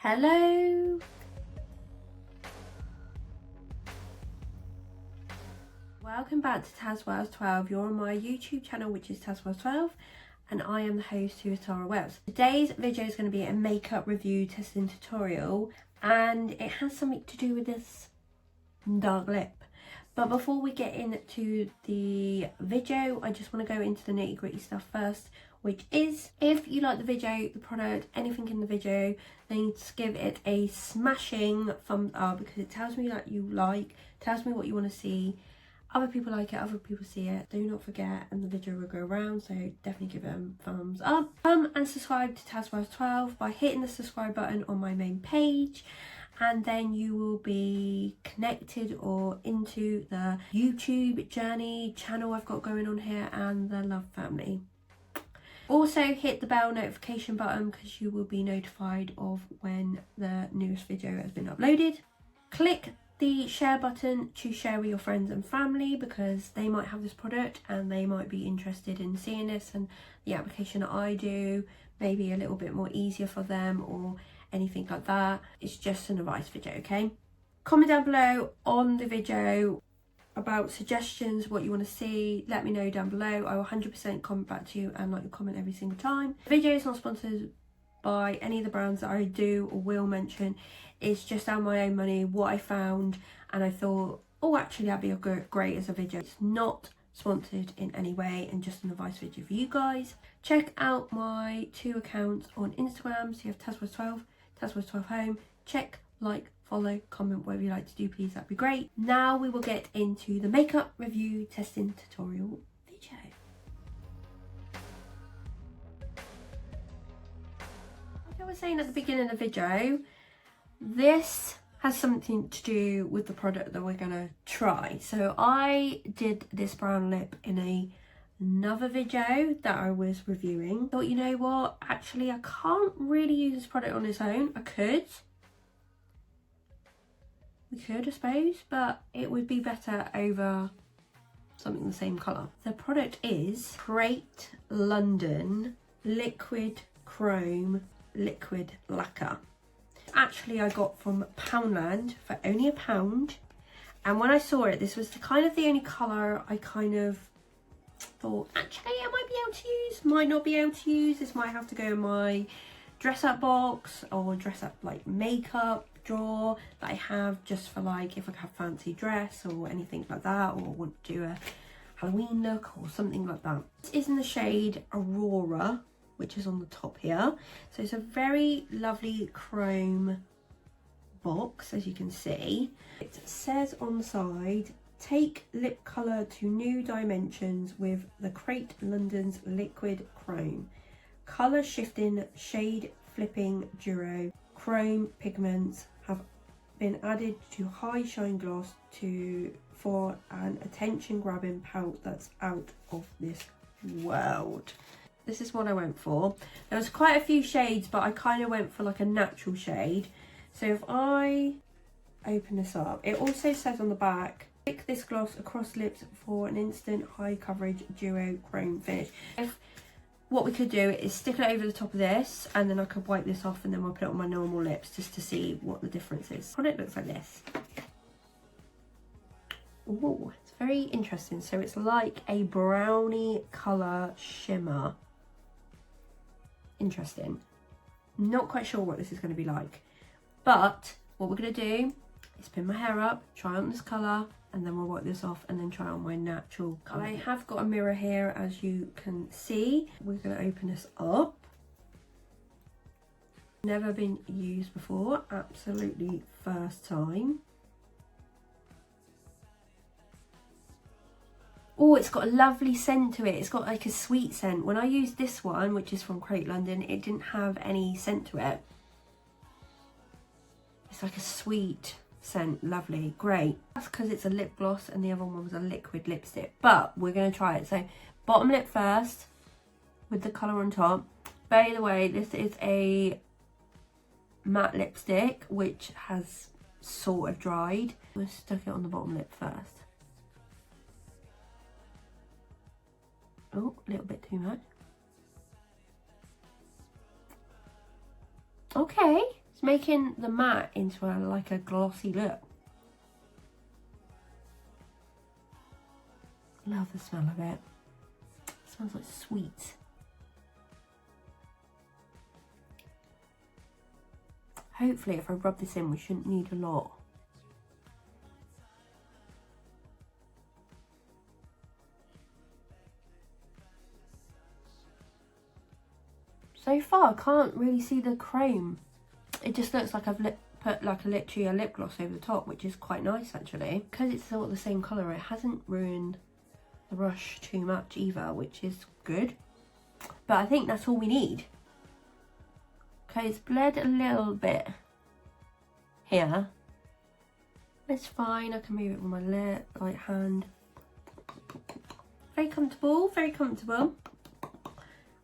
Hello. Welcome back to tazwells12. You're on my YouTube channel, which is tazwells12, and I am the host, Hiya. Today's video is going to be a makeup review testing tutorial, and it has something to do with this dark lip. But before we get into the video, I just want to go into the nitty gritty stuff first, which is, if you like the video, the product, anything in the video, then just give it a smashing thumbs up, because it tells me that you tells me what you want to see. Other people like it, other people see it. Do not forget, and the video will go around, so definitely give it a thumbs up. And subscribe to tazwells12 by hitting the subscribe button on my main page, and then you will be connected or into the YouTube channel I've got going on here, and the love family. Also hit the bell notification button, because you will be notified of when the newest video has been uploaded. Click the share button to share with your friends and family, because they might have this product and they might be interested in seeing this, and the application that I do may be a little bit more easier for them or anything like that. It's just an advice video, okay? Comment down below on the video about suggestions, what you want to see. Let me know down below. I will 100% comment back to you and like your comment every single time. The video is not sponsored by any of the brands that I do or will mention. It's just out of my own money, what I found, and I thought, oh, actually that'd be great as a video. It's not sponsored in any way, and just an advice video for you guys. Check out my 2 accounts on Instagram. So you have tazwells12, tazwells12 home. Check, like, follow, comment, whatever you like to do, please, that'd be great. Now we will get into the makeup review testing tutorial video. Like I was saying at the beginning of the video, this has something to do with the product that we're gonna try. So I did this brown lip in another video that I was reviewing. Thought, you know what, actually I can't really use this product on its own. We could, I suppose, but it would be better over something the same colour. The product is CIATE London Liquid Chrome Liquid Lacquer. Actually, I got from Poundland for only £1, and when I saw it, this was the only colour I kind of thought, actually I might be able to use, might not be able to use. This might have to go in my dress up box or dress up like makeup drawer that I have, just for like if I have fancy dress or anything like that, or want to do a Halloween look or something like that. This is in the shade Aurora, which is on the top here. So it's a very lovely chrome box, as you can see. It says on the side, take lip colour to new dimensions with the CIATE London's Liquid Chrome. Colour shifting, shade flipping duo. Chrome pigments have been added to high shine gloss for an attention grabbing pout that's out of this world. This is what I went for. There was quite a few shades, but I kind of went for like a natural shade. So if I open this up, it also says on the back, pick this gloss across lips for an instant high coverage duo chrome finish. What we could do is stick it over the top of this, and then I could wipe this off, and then we'll put it on my normal lips just to see what the difference is. The product looks like this. Ooh, it's very interesting. So it's like a brownie colour shimmer. Interesting. Not quite sure what this is going to be like, but what we're going to do is pin my hair up, try on this colour, and then we'll wipe this off and then try on my natural colour. I have got a mirror here, as you can see. We're going to open this up. Never been used before, absolutely first time. Oh, it's got a lovely scent to it. It's got like a sweet scent. When I used this one, which is from CIATE London, it didn't have any scent to it. It's like a sweet scent, lovely, great. That's because it's a lip gloss and the other one was a liquid lipstick, but we're going to try it. So bottom lip first with the colour on top. By the way, this is a matte lipstick which has sort of dried. We'll stuck it on the bottom lip first. Oh, a little bit too much. Okay, it's It's making the matte into like a glossy look. Love the smell of it. It smells like sweet. Hopefully if I rub this in, we shouldn't need a lot. So far I can't really see the chrome. It just looks like I've put like literally a lip gloss over the top, which is quite nice actually. Because it's all the same colour, it hasn't ruined the brush too much either, which is good. But I think that's all we need. Okay, it's bled a little bit here. It's fine, I can move it with my hand. Very comfortable, very comfortable.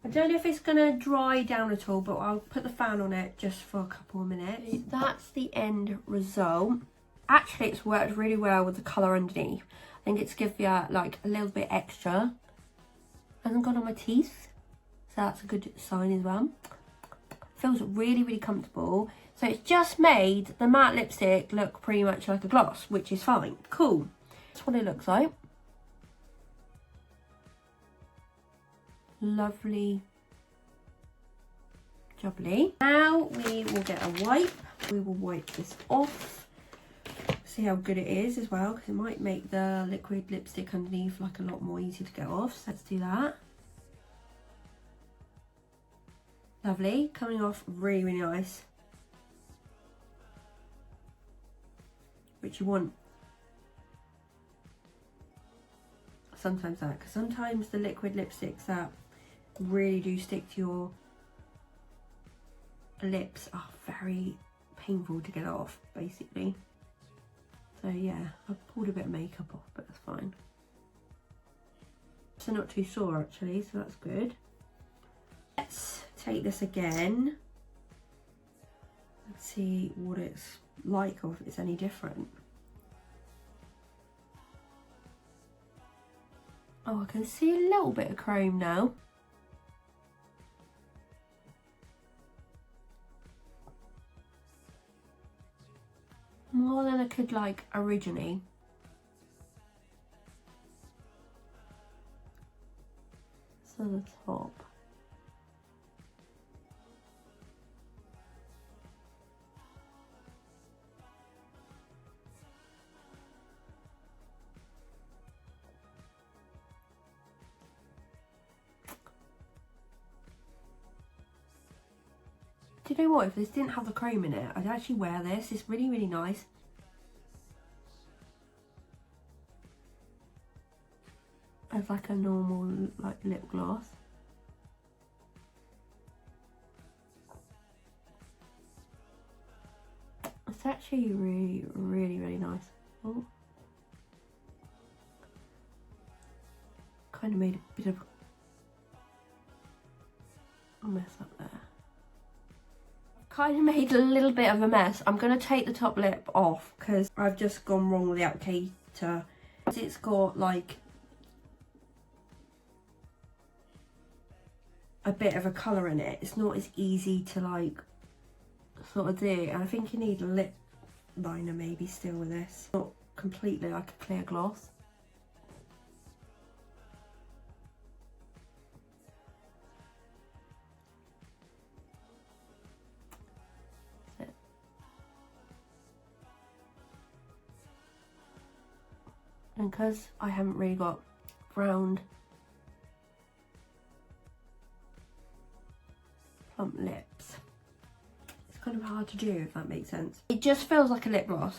I don't know if it's going to dry down at all, but I'll put the fan on it just for a couple of minutes. That's the end result. Actually, it's worked really well with the colour underneath. I think it's given you like a little bit extra. Hasn't gone on my teeth, so that's a good sign as well. Feels really, really comfortable. So it's just made the matte lipstick look pretty much like a gloss, which is fine. Cool. That's what it looks like. Lovely, jubbly. Now we will get a wipe. We will wipe this off. See how good it is as well, because it might make the liquid lipstick underneath like a lot more easy to get off. So let's do that. Lovely, coming off really, really nice. Which you want. Sometimes that, because sometimes the liquid lipsticks that really do stick to your lips are very painful to get off, basically. So yeah, I've pulled a bit of makeup off, but that's fine. So not too sore actually, so that's good. Let's take this again. Let's see what it's like or if it's any different. Oh, I can see a little bit of chrome now. More than I could like originally. So the top. Do you know what, if this didn't have the chrome in it, I'd actually wear this. It's really, really nice. As like a normal like lip gloss. It's actually really, really, really nice. Oh. Kind of made a bit of a mess up there. Kind of made a little bit of a mess. I'm going to take the top lip off because I've just gone wrong with the applicator. It's got like a bit of a colour in it. It's not as easy to like sort of do. And I think you need a lip liner maybe still with this. Not completely like a clear gloss. And because I haven't really got round plump lips, it's kind of hard to do, if that makes sense. It just feels like a lip gloss.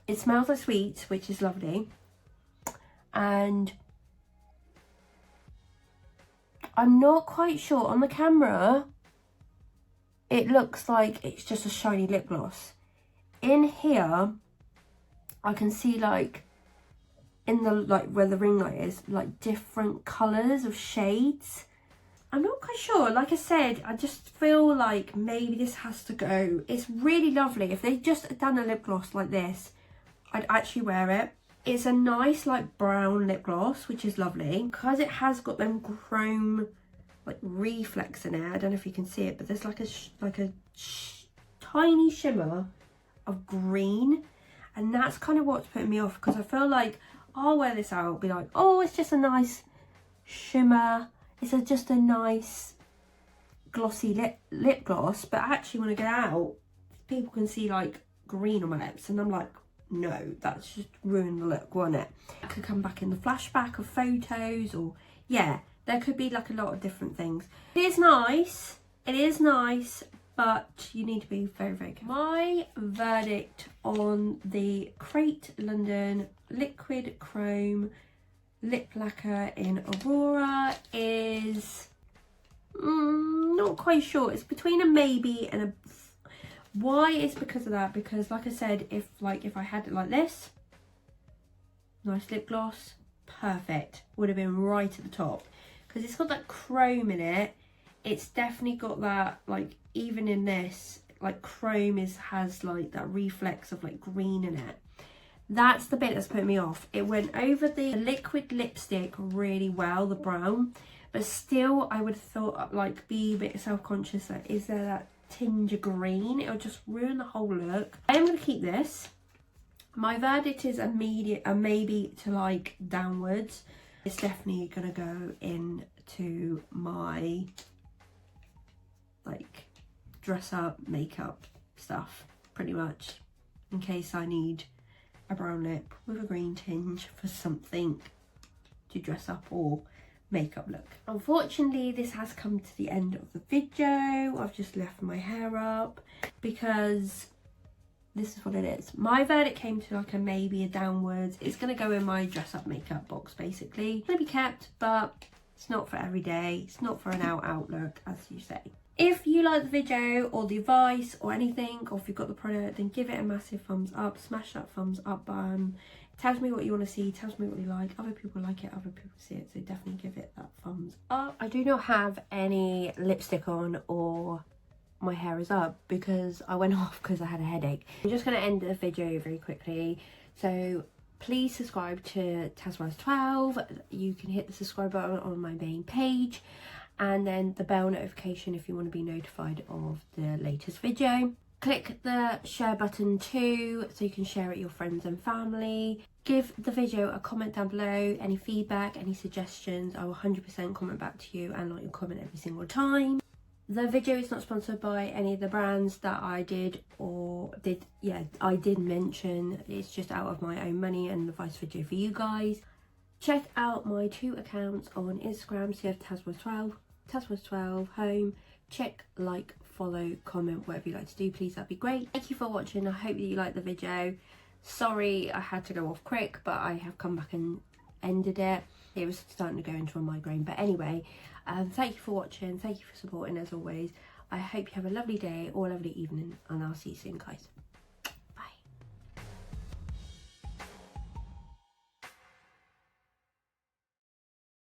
It smells like sweet, which is lovely. And I'm not quite sure, on the camera it looks like it's just a shiny lip gloss. In here I can see like in the like where the ring light is, like different colours of shades. I'm not quite sure. Like I said, I just feel like maybe this has to go. It's really lovely. If they just had done a lip gloss like this, I'd actually wear it. It's a nice like brown lip gloss, which is lovely. Because it has got them chrome like reflex in it. I don't know if you can see it, but there's like a tiny shimmer of green, and that's kind of what's putting me off, because I feel like I'll wear this out, be like, oh, it's just a nice shimmer, it's just a nice glossy lip gloss, but actually when I get out, people can see like green on my lips, and I'm like, no, that's just ruined the look, won't it? It could come back in the flashback of photos, or yeah, there could be like a lot of different things. It is nice, but you need to be very, very careful. My verdict on the CIATE London Liquid Chrome Lip Lacquer in Aurora is not quite sure. It's between a maybe and a... Why is because of that? Because like I said, if I had it like this, nice lip gloss, perfect, would have been right at the top. Because it's got that chrome in it. It's definitely got that, like, even in this, like, chrome has like that reflex of like green in it. That's the bit that's put me off. It went over the liquid lipstick really well, the brown, but still I would have thought, like, be a bit self-conscious that is there that tinge of green. It'll just ruin the whole look. I am going to keep this. My verdict is a maybe to like downwards. It's definitely going to go into my like dress up makeup stuff, pretty much, in case I need a brown lip with a green tinge for something to dress up or makeup look. Unfortunately, this has come to the end of the video. I've just left my hair up because this is what it is. My verdict came to like a maybe, a downwards. It's going to go in my dress up makeup box basically. It's going to be kept, but it's not for every day. It's not for an out look, as you say. If you like the video or the advice or anything, or if you've got the product, then give it a massive thumbs up. Smash that thumbs up button. Tells me what you want to see, tells me what you like. Other people like it, other people see it, so definitely give it that thumbs up. I do not have any lipstick on or my hair is up because I went off because I had a headache. I'm just going to end the video very quickly. So please subscribe to tazwells12. You can hit the subscribe button on my main page, and then the bell notification if you want to be notified of the latest video. Click the share button too, so you can share it with your friends and family. Give the video a comment down below, any feedback, any suggestions. I will 100% comment back to you and like your comment every single time. The video is not sponsored by any of the brands that I did mention. It's just out of my own money and advice video for you guys. Check out my 2 accounts on Instagram, so you have tazwells12, tazwells12 home. Check, like, follow, comment, whatever you like to do, please, that'd be great. Thank you for watching. I hope that you liked the video. Sorry I had to go off quick, but I have come back and ended it. It was starting to go into a migraine, but anyway, thank you for watching, thank you for supporting as always. I hope you have a lovely day or a lovely evening, and I'll see you soon, guys.